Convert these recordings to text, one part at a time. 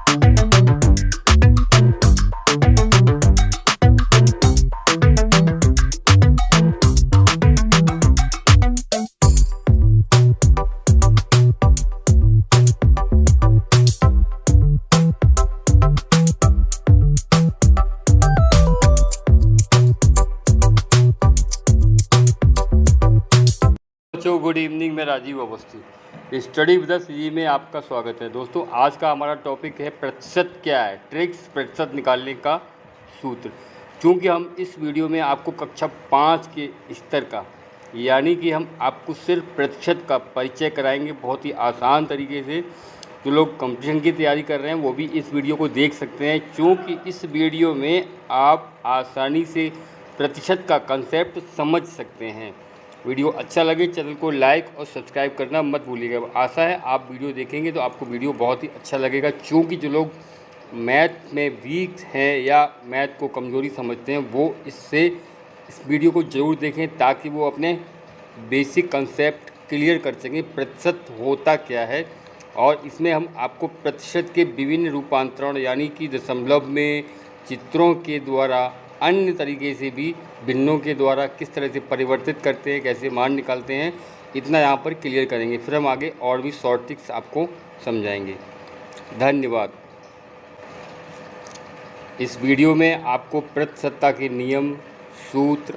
बच्चों good evening, मैं Rajeev Awasthi study with us ji में आपका स्वागत है। दोस्तों आज का हमारा टॉपिक है प्रतिशत क्या है, ट्रिक्स प्रतिशत निकालने का सूत्र। क्योंकि हम इस वीडियो में आपको कक्षा 5 के स्तर का यानी कि हम आपको सिर्फ प्रतिशत का परिचय कराएंगे बहुत ही आसान तरीके से। जो लोग कंपटीशन की तैयारी कर रहे हैं वो भी इस वीडियो को देख सकते हैं, क्योंकि इस वीडियो में आप आसानी से प्रतिशत का कंसेप्ट समझ सकते हैं। वीडियो अच्छा लगे चैनल को लाइक और सब्सक्राइब करना मत भूलिएगा। आशा है आप वीडियो देखेंगे तो आपको वीडियो बहुत ही अच्छा लगेगा, क्योंकि जो लोग मैथ में वीक हैं या मैथ को कमज़ोरी समझते हैं वो इस वीडियो को ज़रूर देखें, ताकि वो अपने बेसिक कंसेप्ट क्लियर कर सकें प्रतिशत होता क्या है। और इसमें हम आपको प्रतिशत के विभिन्न रूपांतरण यानी कि दशमलव में, चित्रों के द्वारा, अन्य तरीके से भी भिन्नों के द्वारा किस तरह से परिवर्तित करते हैं, कैसे मान निकालते हैं, इतना यहाँ पर क्लियर करेंगे। फिर हम आगे और भी शॉर्ट ट्रिक्स आपको समझाएंगे। धन्यवाद। इस वीडियो में आपको प्रतिशतता के नियम, सूत्र,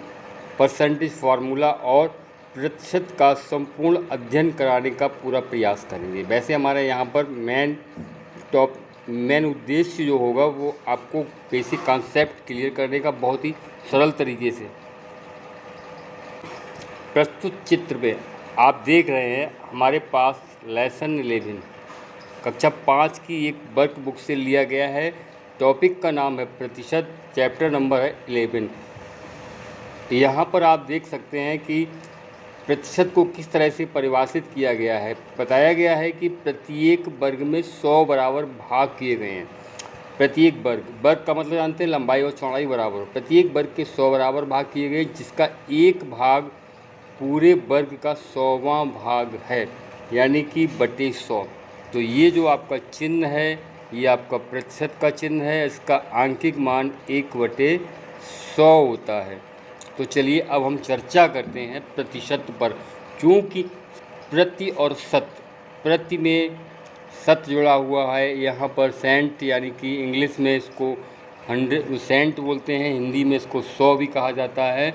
परसेंटेज फार्मूला और प्रतिशत का संपूर्ण अध्ययन कराने का पूरा प्रयास करेंगे। वैसे हमारे यहाँ पर मेन उद्देश्य जो होगा वो आपको बेसिक कॉन्सेप्ट क्लियर करने का बहुत ही सरल तरीके से। प्रस्तुत चित्र पे आप देख रहे हैं हमारे पास लेसन 11 कक्षा 5 की एक वर्क बुक से लिया गया है। टॉपिक का नाम है प्रतिशत, चैप्टर नंबर है 11। यहाँ पर आप देख सकते हैं कि प्रतिशत को किस तरह से परिभाषित किया गया है। बताया गया है कि प्रत्येक वर्ग में 100 बराबर भाग किए गए हैं। प्रत्येक वर्ग का मतलब जानते हैं लंबाई और चौड़ाई बराबर। प्रत्येक वर्ग के 100 बराबर भाग किए गए, जिसका एक भाग पूरे वर्ग का 100वां भाग है, यानी कि बटे 100। तो ये जो आपका चिन्ह है ये आपका प्रतिशत का चिन्ह है। इसका आंकिक मान 1/100 होता है। तो चलिए अब हम चर्चा करते हैं प्रतिशत पर। क्योंकि प्रति और शत, प्रति में शत जुड़ा हुआ है, यहाँ पर सेंट यानी कि इंग्लिश में इसको 100 सेंट बोलते हैं, हिंदी में इसको 100 भी कहा जाता है।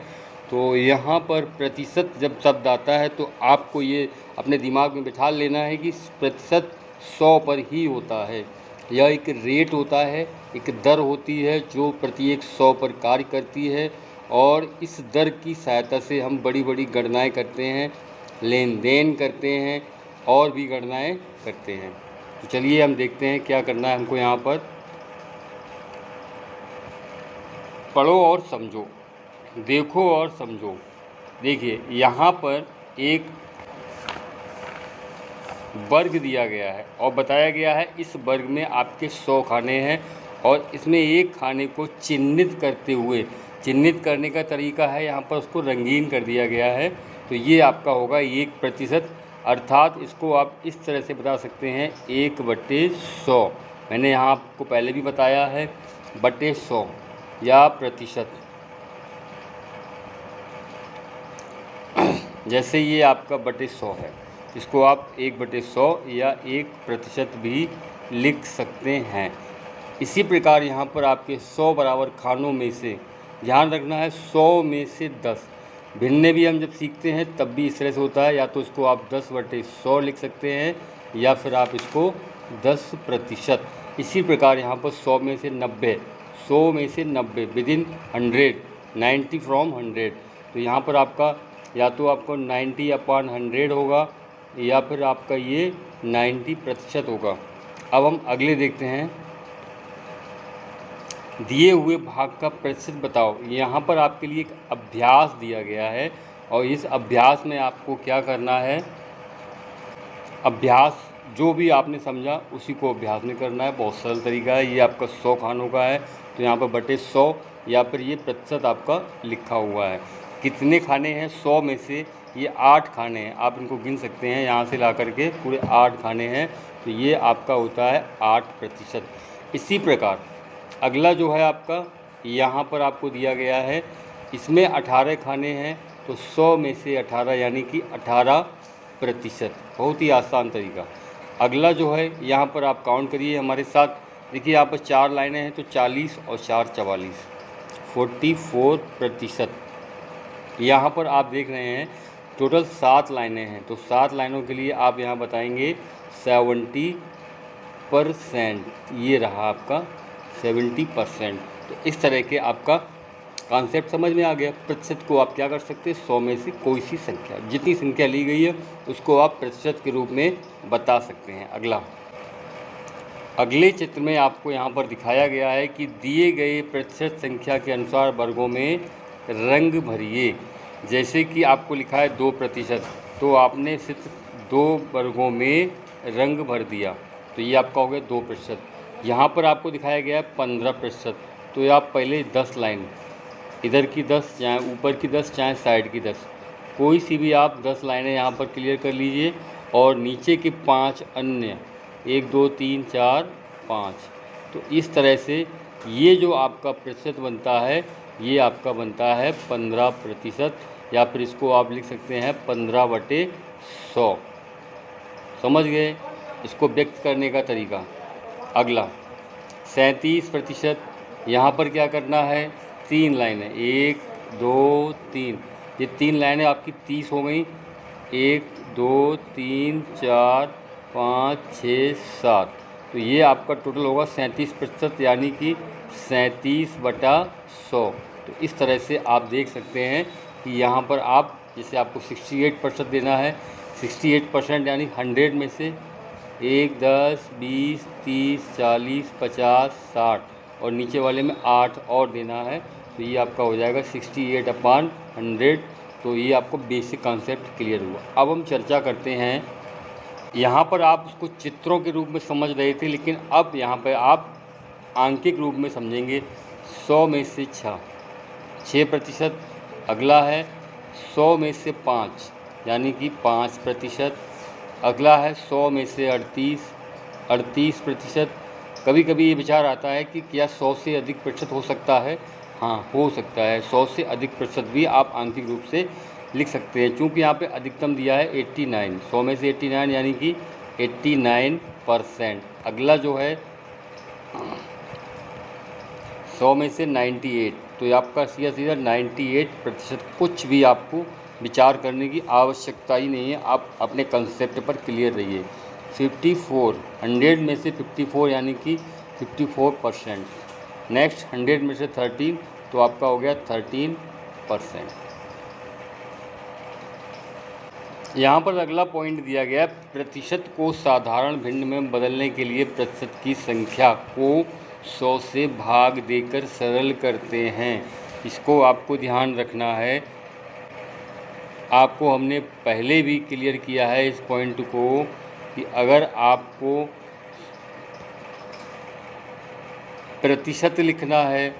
तो यहाँ पर प्रतिशत जब शब्द आता है तो आपको ये अपने दिमाग में बिठा लेना है कि प्रतिशत 100 पर ही होता है। यह एक रेट होता है, एक दर होती है जो प्रत्येक 100 पर कार्य करती है, और इस दर की सहायता से हम बड़ी बड़ी गणनाएं करते हैं, लेन देन करते हैं और भी गणनाएं करते हैं। तो चलिए हम देखते हैं क्या करना है हमको। यहाँ पर पढ़ो और समझो, देखो और समझो। देखिए यहाँ पर एक वर्ग दिया गया है और बताया गया है इस वर्ग में आपके 100 खाने हैं, और इसमें एक खाने को चिन्हित करते हुए, चिन्हित करने का तरीका है यहाँ पर उसको रंगीन कर दिया गया है। तो ये आपका होगा 1%, अर्थात इसको आप इस तरह से बता सकते हैं 1/100। मैंने यहाँ आपको पहले भी बताया है बटे 100 या प्रतिशत। जैसे ये आपका बटे 100 है, इसको आप 1/100 या 1% भी लिख सकते हैं। इसी प्रकार यहाँ पर आपके 100 बराबर खानों में से ध्यान रखना है 100 में से 10। भिन्न भी हम जब सीखते हैं तब भी इस तरह से होता है, या तो इसको आप 10/100 लिख सकते हैं या फिर आप इसको 10%। इसी प्रकार यहाँ पर 100 में से 90, 100 में से 90 विदिन 100, 90 फ्रॉम 100। तो यहाँ पर आपका या तो आपको 90/100 होगा या फिर आपका ये 90% होगा। अब हम अगले देखते हैं, दिए हुए भाग का प्रतिशत बताओ। यहाँ पर आपके लिए एक अभ्यास दिया गया है, और इस अभ्यास में आपको क्या करना है, अभ्यास जो भी आपने समझा उसी को अभ्यास में करना है। बहुत सरल तरीका है। ये आपका 100 खानों का है, तो यहाँ पर बटे 100 या फिर ये प्रतिशत आपका लिखा हुआ है। कितने खाने हैं 100 में से ये 8 खाने हैं, आप इनको गिन सकते हैं यहाँ से ला करके, पूरे 8 खाने हैं। तो ये आपका होता है 8%। इसी प्रकार अगला जो है आपका यहाँ पर आपको दिया गया है, इसमें 18 खाने हैं, तो 100 में से 18 यानी कि 18%। बहुत ही आसान तरीका। अगला जो है यहाँ पर आप काउंट करिए हमारे साथ। देखिए यहाँ पर 4 लाइनें हैं, तो 40 और 4 44, 44%। यहाँ पर आप देख रहे हैं टोटल 7 लाइनें हैं, तो 7 लाइनों के लिए आप यहाँ बताएंगे 70%। ये रहा आपका 70%। तो इस तरह के आपका कॉन्सेप्ट समझ में आ गया। प्रतिशत को आप क्या कर सकते हैं, 100 में से कोई सी संख्या, जितनी संख्या ली गई है उसको आप प्रतिशत के रूप में बता सकते हैं। अगले चित्र में आपको यहाँ पर दिखाया गया है कि दिए गए प्रतिशत संख्या के अनुसार वर्गों में रंग भरिए। जैसे कि आपको लिखा है 2%, तो आपने सिर्फ 2 वर्गों में रंग भर दिया, तो ये आपका हो गया 2%। यहाँ पर आपको दिखाया गया है 15%, तो ये आप पहले 10 लाइन, इधर की 10, चाहे ऊपर की 10, चाहे साइड की 10, कोई सी भी आप 10 लाइनें यहाँ पर क्लियर कर लीजिए। और नीचे के 5 अन्य, 1 2 3 4 5, तो इस तरह से ये जो आपका प्रतिशत बनता है, ये आपका बनता है 15%, या फिर इसको आप लिख सकते हैं 15/100। समझ गए इसको व्यक्त करने का तरीका। अगला 37%। यहाँ पर क्या करना है, 3 लाइनें, 1 2 3, ये 3 लाइनें आपकी 30 हो गई। 1 2 3 4 5 6 7, तो ये आपका टोटल होगा 37%, यानी कि 37/100। तो इस तरह से आप देख सकते हैं कि यहाँ पर आप, जैसे आपको 68% देना है, 68% यानी 100 में से 1 10 20 30 40 50 60, और नीचे वाले में 8 और देना है, तो ये आपका हो जाएगा 68/100। तो ये आपको बेसिक कॉन्सेप्ट क्लियर हुआ। अब हम चर्चा करते हैं, यहाँ पर आप उसको चित्रों के रूप में समझ रहे थे, लेकिन अब यहाँ पर आप आंकिक रूप में समझेंगे। 100 में से 6%। अगला है 100 में से 5, यानी कि 5%। अगला है 100 में से 38%। कभी कभी ये विचार आता है कि क्या 100 से अधिक प्रतिशत हो सकता है। हाँ, हो सकता है, 100 से अधिक प्रतिशत भी आप आंशिक रूप से लिख सकते हैं। चूँकि यहाँ पे अधिकतम दिया है 89, 100 में से 89 यानी कि 89%। अगला जो है 100 में से 98, तो ये आपका सीधा 98%। कुछ भी आपको विचार करने की आवश्यकता ही नहीं है, आप अपने कंसेप्ट पर क्लियर रहिए। 54, 100 में से 54 यानी कि 54%। नेक्स्ट 100 में से 13, तो आपका हो गया 13%। यहाँ पर अगला पॉइंट दिया गया, प्रतिशत को साधारण भिन्न में बदलने के लिए प्रतिशत की संख्या को 100 से भाग देकर सरल करते हैं। इसको आपको ध्यान रखना है। आपको हमने पहले भी क्लियर किया है इस पॉइंट को कि अगर आपको प्रतिशत लिखना है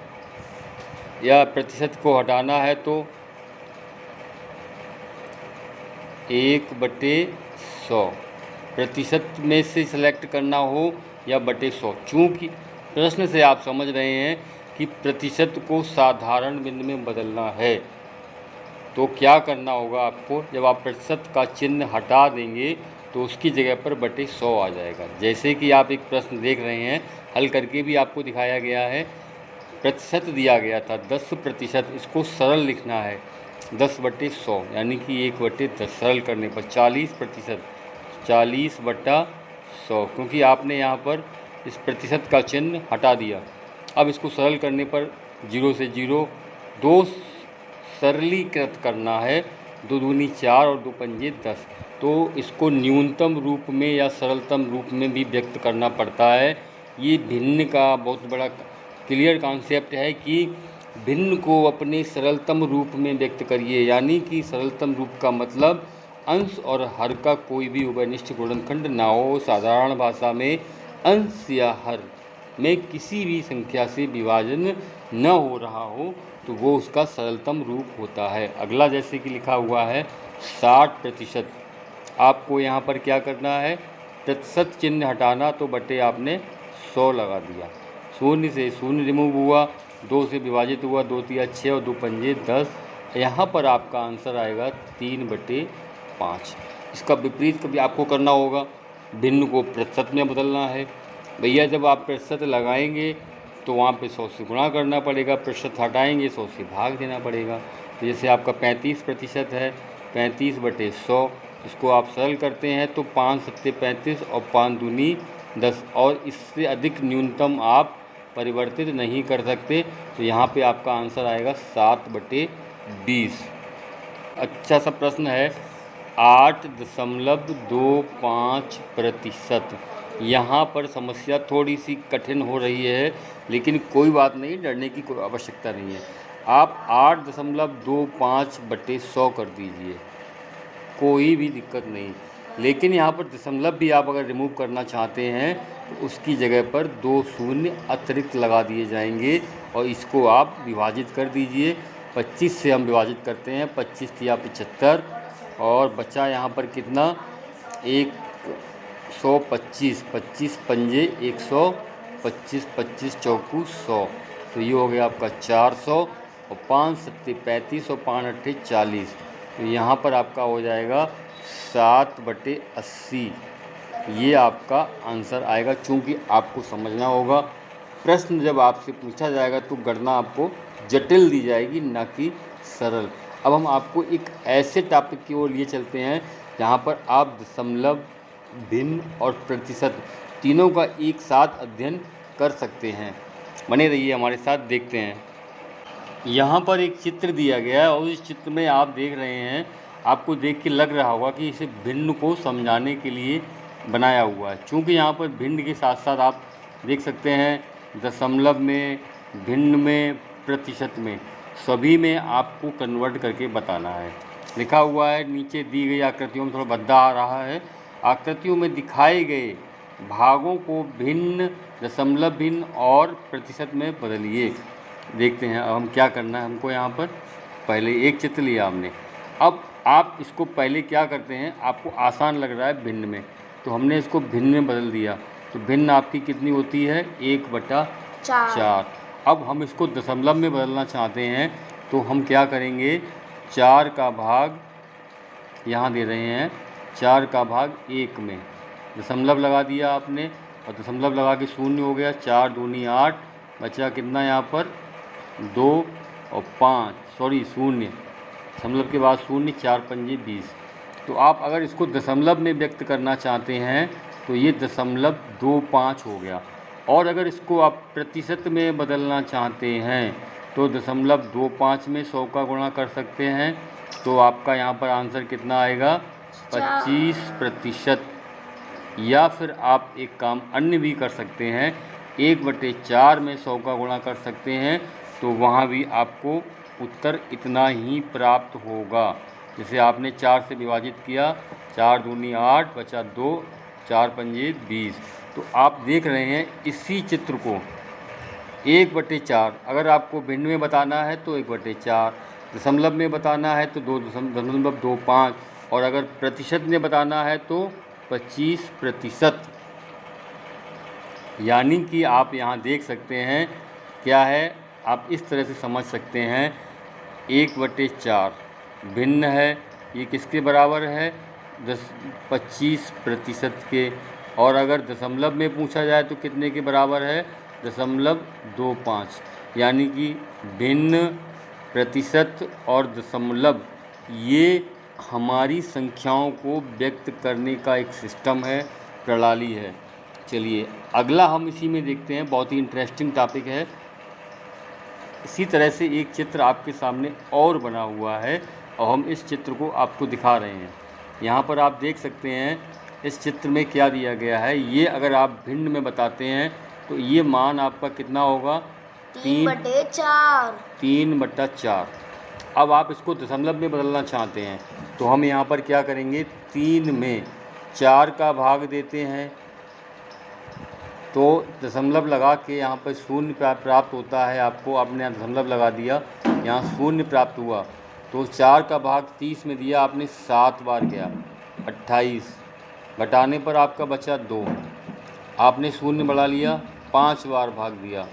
या प्रतिशत को हटाना है तो 1/100 प्रतिशत में से सिलेक्ट करना हो या बटे 100। चूँकि प्रश्न से आप समझ रहे हैं कि प्रतिशत को साधारण बिंदु में बदलना है, तो क्या करना होगा आपको, जब आप प्रतिशत का चिन्ह हटा देंगे तो उसकी जगह पर बटे 100 आ जाएगा। जैसे कि आप एक प्रश्न देख रहे हैं, हल करके भी आपको दिखाया गया है। प्रतिशत दिया गया था 10%, इसको सरल लिखना है 10/100 यानी कि 1/10। सरल करने पर 40%, 40/100, क्योंकि आपने यहाँ पर इस प्रतिशत का चिन्ह हटा दिया। अब इसको सरल करने पर 0 से 0, 2 सरलीकृत करना है, 2 दूनी 4 और 2 पंजे 10। तो इसको न्यूनतम रूप में या सरलतम रूप में भी व्यक्त करना पड़ता है। ये भिन्न का बहुत बड़ा क्लियर कॉन्सेप्ट है कि भिन्न को अपने सरलतम रूप में व्यक्त करिए, यानी कि सरलतम रूप का मतलब अंश और हर का कोई भी उभयनिष्ठ गुणनखंड ना हो। साधारण भाषा में अंश या हर में किसी भी संख्या से विभाजन न हो रहा हो तो वो उसका सरलतम रूप होता है। अगला जैसे कि लिखा हुआ है 60%। आपको यहाँ पर क्या करना है, प्रतिशत चिन्ह हटाना, तो बटे आपने 100 लगा दिया। शून्य से शून्य रिमूव हुआ, 2 से विभाजित हुआ, 2 तिया 6 और 2 पंजे 10। यहाँ पर आपका आंसर आएगा 3/5। इसका विपरीत कभी आपको करना होगा, भिन्न को प्रतिशत में बदलना है। भैया जब आप प्रतिशत लगाएंगे तो वहाँ पे 100 से गुणा करना पड़ेगा, प्रतिशत हटाएंगे 100 से भाग देना पड़ेगा। तो जैसे आपका 35% है, 35/100, इसको आप सरल करते हैं तो 5 सत्ते 35 और 5 दूनी 10, और इससे अधिक न्यूनतम आप परिवर्तित नहीं कर सकते। तो यहाँ पे आपका आंसर आएगा 7/20। अच्छा सा प्रश्न है 8.25%। यहाँ पर समस्या थोड़ी सी कठिन हो रही है, लेकिन कोई बात नहीं, डरने की कोई आवश्यकता नहीं है। आप 8.25/100 कर दीजिए, कोई भी दिक्कत नहीं। लेकिन यहाँ पर दशमलव भी आप अगर रिमूव करना चाहते हैं तो उसकी जगह पर 2 शून्य अतिरिक्त लगा दिए जाएंगे और इसको आप विभाजित कर दीजिए। 25 से हम विभाजित करते हैं, 25 तिया 75 और बचा यहाँ पर कितना, 125, 25 पंजे 100, 25 25 चौकू 100, तो ये हो गया आपका 400 और 5 सत्ते 35 और 5 अट्ठे 40। तो यहाँ पर आपका हो जाएगा 7/80। ये आपका आंसर आएगा। चूँकि आपको समझना होगा, प्रश्न जब आपसे पूछा जाएगा तो गणना आपको जटिल दी जाएगी, ना कि सरल। अब हम आपको एक ऐसे टॉपिक की ओर लिए चलते हैं जहाँ पर आप दशमलव, भिन्न और प्रतिशत तीनों का एक साथ अध्ययन कर सकते हैं। बने रहिए हमारे साथ, देखते हैं। यहाँ पर एक चित्र दिया गया है और इस चित्र में आप देख रहे हैं, आपको देख के लग रहा होगा कि इसे भिन्न को समझाने के लिए बनाया हुआ है। चूँकि यहाँ पर भिन्न के साथ साथ आप देख सकते हैं दशमलव में, भिन्न में, प्रतिशत में, सभी में आपको कन्वर्ट करके बताना है। लिखा हुआ है नीचे दी गई आकृतियों में, थोड़ा भद्दा आ रहा है, आकृतियों में दिखाए गए भागों को भिन्न, दशमलव भिन्न और प्रतिशत में बदलिए। देखते हैं अब हम क्या करना है। हमको यहाँ पर पहले एक चित्र लिया हमने, अब आप इसको पहले क्या करते हैं, आपको आसान लग रहा है भिन्न में, तो हमने इसको भिन्न में बदल दिया। तो भिन्न आपकी कितनी होती है, 1/4। अब हम इसको दशमलव में बदलना चाहते हैं तो हम क्या करेंगे, 4 का भाग यहाँ दे रहे हैं, 4 का भाग 1 में दशमलव लगा दिया आपने और दशमलव लगा के शून्य हो गया, 4 दूनी 8, बचा कितना यहाँ पर 2 और 5, सॉरी शून्य, दशमलव के बाद शून्य, 4 पंजे 20। तो आप अगर इसको दशमलव में व्यक्त करना चाहते हैं तो ये 0.25 हो गया। और अगर इसको आप प्रतिशत में बदलना चाहते हैं तो 0.25 में 100 का गुणा कर सकते हैं, तो आपका यहाँ पर आंसर कितना आएगा, 25%। या फिर आप एक काम अन्य भी कर सकते हैं, 1/4 में 100 का गुणा कर सकते हैं, तो वहाँ भी आपको उत्तर इतना ही प्राप्त होगा। जैसे आपने 4 से विभाजित किया, 4 दूनी 8, बचा 2, 4 पंजे 20। तो आप देख रहे हैं इसी चित्र को 1/4, अगर आपको भिन्न में बताना है तो 1/4, दशमलव में बताना है तो 2.25 और अगर प्रतिशत में बताना है तो 25%। यानी कि आप यहाँ देख सकते हैं क्या है, आप इस तरह से समझ सकते हैं 1/4 भिन्न है, ये किसके बराबर है, 25% के। और अगर दशमलव में पूछा जाए तो कितने के बराबर है, 0.25। यानी कि भिन्न, प्रतिशत और दशमलव ये हमारी संख्याओं को व्यक्त करने का एक सिस्टम है, प्रणाली है। चलिए अगला हम इसी में देखते हैं, बहुत ही इंटरेस्टिंग टॉपिक है। इसी तरह से एक चित्र आपके सामने और बना हुआ है और हम इस चित्र को आपको दिखा रहे हैं। यहाँ पर आप देख सकते हैं इस चित्र में क्या दिया गया है। ये अगर आप भिन्न में बताते हैं तो ये मान आपका कितना होगा, 3/4। अब आप इसको दशमलव में बदलना चाहते हैं तो हम यहाँ पर क्या करेंगे, 3 में 4 का भाग देते हैं, तो दशमलव लगा के यहाँ पर शून्य प्राप्त होता है आपको। आपने यहाँ दशमलव लगा दिया, यहाँ शून्य प्राप्त हुआ, तो 4 का भाग 30 में दिया आपने 7 बार गया 28, घटाने पर आपका बचा 2, आपने शून्य बढ़ा लिया, 5 बार भाग दिया,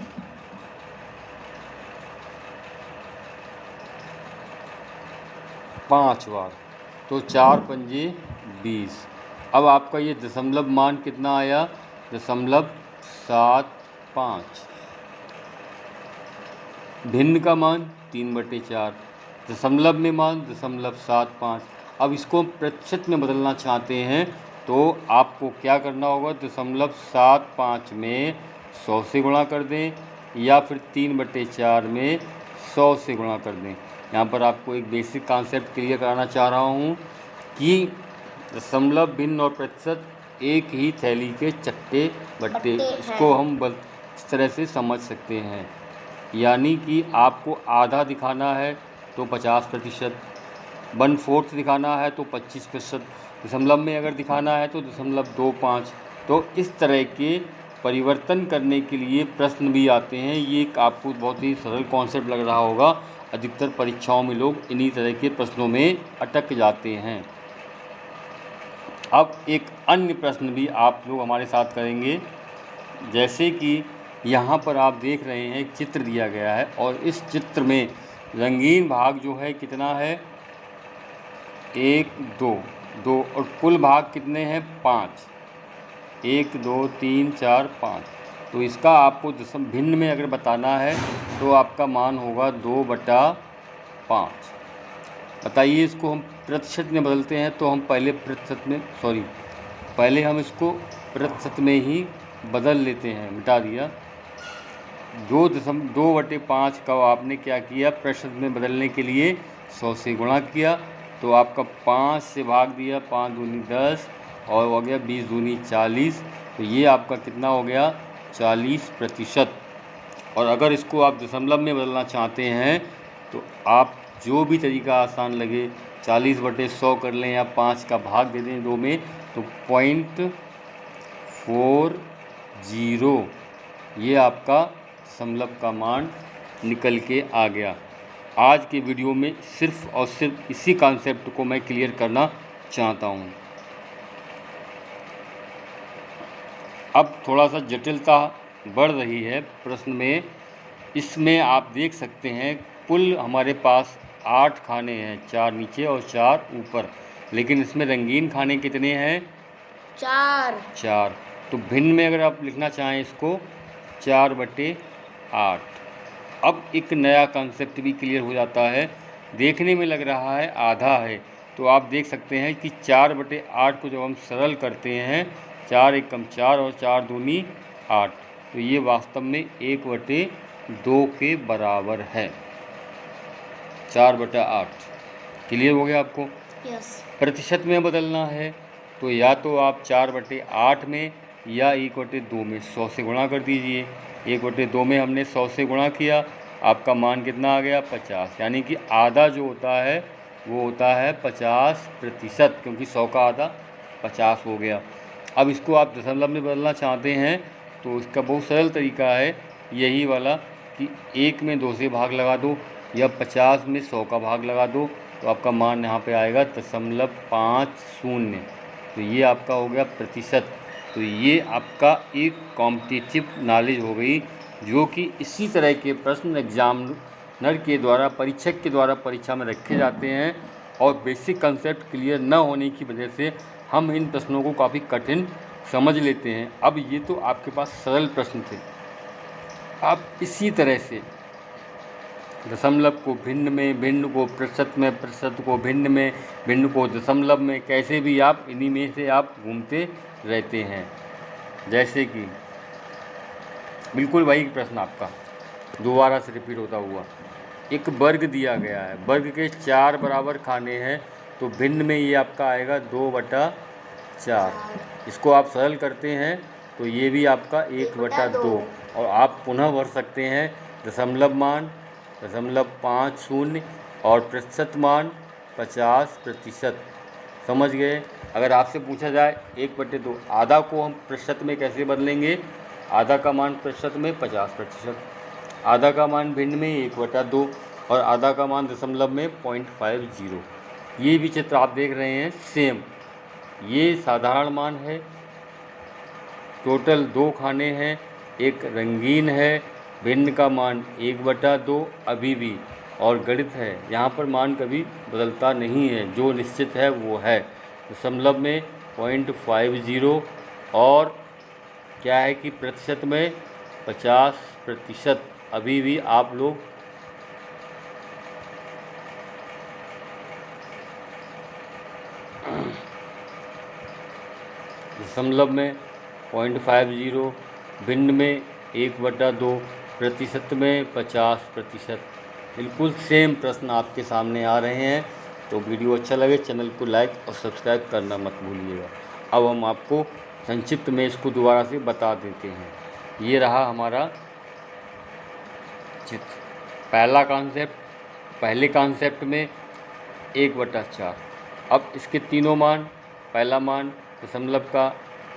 5 बार, तो 4 पंजे 20। अब आपका ये दशमलव मान कितना आया, 0.75। भिन्न का मान 3/4, दशमलव में मान 0.75। अब इसको प्रतिशत में बदलना चाहते हैं तो आपको क्या करना होगा, 0.75 में 100 से गुणा कर दें या फिर 3/4 में 100 से गुणा कर दें। यहाँ पर आपको एक बेसिक कॉन्सेप्ट क्लियर कराना चाह रहा हूँ कि दशमलव, भिन्न और प्रतिशत एक ही थैली के चट्टे बट्टे, इसको हम इस तरह से समझ सकते हैं। यानी कि आपको आधा दिखाना है तो 50%, 1/4 दिखाना है तो 25%, दशमलव में अगर दिखाना है तो 0.25। तो इस तरह के परिवर्तन करने के लिए प्रश्न भी आते हैं। ये आपको बहुत ही सरल कॉन्सेप्ट लग रहा होगा, अधिकतर परीक्षाओं में लोग इन्हीं तरह के प्रश्नों में अटक जाते हैं। अब एक अन्य प्रश्न भी आप लोग हमारे साथ करेंगे, जैसे कि यहाँ पर आप देख रहे हैं एक चित्र दिया गया है और इस चित्र में रंगीन भाग जो है कितना है, 1 2 2, और कुल भाग कितने हैं, 5, 1 2 3 4 5। तो इसका आपको भिन्न में अगर बताना है तो आपका मान होगा 2/5। बताइए, इसको हम प्रतिशत में बदलते हैं तो हम पहले पहले हम इसको प्रतिशत में ही बदल लेते हैं, मिटा दिया। 2/5 का आपने क्या किया, प्रतिशत में बदलने के लिए 100 से गुणा किया, तो आपका 5 से भाग दिया, 5 दूनी 10 और हो गया 20 दूनी 40। तो ये आपका कितना हो गया, 40%। और अगर इसको आप दशमलव में बदलना चाहते हैं तो आप जो भी तरीका आसान लगे, 40/100 कर लें या 5 का भाग दे दें 2 में, तो 0.40 ये आपका दशमलव का मान निकल के आ गया। आज के वीडियो में सिर्फ और सिर्फ इसी कॉन्सेप्ट को मैं क्लियर करना चाहता हूँ। अब थोड़ा सा जटिलता बढ़ रही है प्रश्न में। इसमें आप देख सकते हैं कुल हमारे पास 8 खाने हैं, 4 नीचे और 4 ऊपर, लेकिन इसमें रंगीन खाने कितने हैं, 4। तो भिन्न में अगर आप लिखना चाहें इसको 4/8। अब एक नया कॉन्सेप्ट भी क्लियर हो जाता है। देखने में लग रहा है आधा है, तो आप देख सकते हैं कि 4/8 को जब हम सरल करते हैं, 4 एकम 4 और 4 दूनी 8, तो ये वास्तव में 1/2 के बराबर है। 4/8 क्लियर हो गया आपको। यस। प्रतिशत में बदलना है तो या तो आप 4/8 में या 1/2 में 100 से गुणा कर दीजिए। 1/2 में हमने 100 से गुणा किया, आपका मान कितना आ गया, 50। यानी कि आधा जो होता है वो होता है 50%, क्योंकि 100 का आधा 50 हो गया। अब इसको आप दशमलव में बदलना चाहते हैं तो इसका बहुत सरल तरीका है यही वाला कि 1 में 2 से भाग लगा दो या 50 में 100 का भाग लगा दो, तो आपका मान यहाँ पे आएगा 0.50। तो ये आपका हो गया प्रतिशत। तो ये आपका एक कॉम्पिटिटिव नॉलेज हो गई, जो कि इसी तरह के प्रश्न एग्जामिनर के द्वारा, परीक्षक के द्वारा परीक्षा में रखे जाते हैं और बेसिक कंसेप्ट क्लियर न होने की वजह से हम इन प्रश्नों को काफ़ी कठिन समझ लेते हैं। अब ये तो आपके पास सरल प्रश्न थे। आप इसी तरह से दशमलव को भिन्न में, भिन्न को प्रतिशत में, प्रतिशत को भिन्न में, भिन्न को दशमलव में, कैसे भी आप इन्हीं में से आप घूमते रहते हैं। जैसे कि बिल्कुल वही प्रश्न आपका दोबारा से रिपीट होता हुआ, एक वर्ग दिया गया है, वर्ग के 4 बराबर खाने हैं, तो भिन्न में ये आपका आएगा 2/4। इसको आप सरल करते हैं तो ये भी आपका 1/2, और आप पुनः भर सकते हैं दशमलव मान 0.50 और प्रतिशत मान 50%। समझ गए। अगर आपसे पूछा जाए 1/2 आधा को हम प्रतिशत में कैसे बदलेंगे, आधा का मान प्रतिशत में 50%, आधा का मान भिन्न में 1/2 और आधा का मान दशमलव में 0.50। ये भी चित्र आप देख रहे हैं सेम, ये साधारण मान है। टोटल 2 खाने हैं, एक रंगीन है, भिन्न का मान 1/2 अभी भी, और गणित है, यहाँ पर मान कभी बदलता नहीं है, जो निश्चित है वो है। दशमलव में 0.50 और क्या है कि प्रतिशत में 50%। अभी भी आप लोग दशमलव में 0.50, भिन्न में 1/2, प्रतिशत में 50%। बिल्कुल सेम प्रश्न आपके सामने आ रहे हैं। तो वीडियो अच्छा लगे चैनल को लाइक और सब्सक्राइब करना मत भूलिएगा। अब हम आपको संक्षिप्त में इसको दोबारा से बता देते हैं। ये रहा हमारा चित्र। पहला कॉन्सेप्ट, पहले कॉन्सेप्ट में 1/4। अब इसके तीनों मान, पहला मान दशमलव का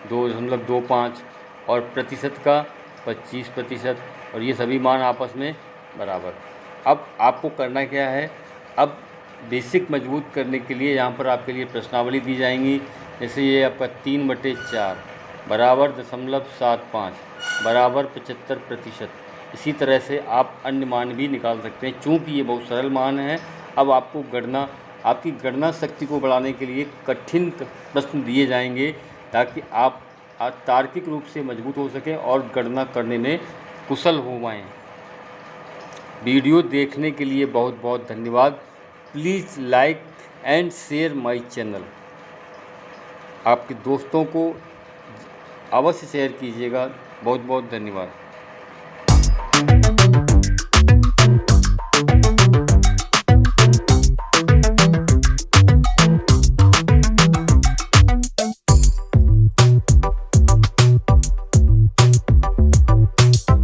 2.25 और प्रतिशत का 25%, और ये सभी मान आपस में बराबर। अब आपको करना क्या है, अब बेसिक मजबूत करने के लिए यहाँ पर आपके लिए प्रश्नावली दी जाएंगी। जैसे ये आपका 3/4 बराबर 0.75 बराबर 75%। इसी तरह से आप अन्य मान भी निकाल सकते हैं। चूँकि ये बहुत सरल मान है, अब आपको आपकी गणना शक्ति को बढ़ाने के लिए कठिन प्रश्न दिए जाएंगे, ताकि आप तार्किक रूप से मजबूत हो सकें और गणना करने में कुशल हो पाएँ। वीडियो देखने के लिए बहुत बहुत धन्यवाद। Please like and share my channel. आपके दोस्तों को अवश्य शेयर कीजिएगा। बहुत बहुत धन्यवाद।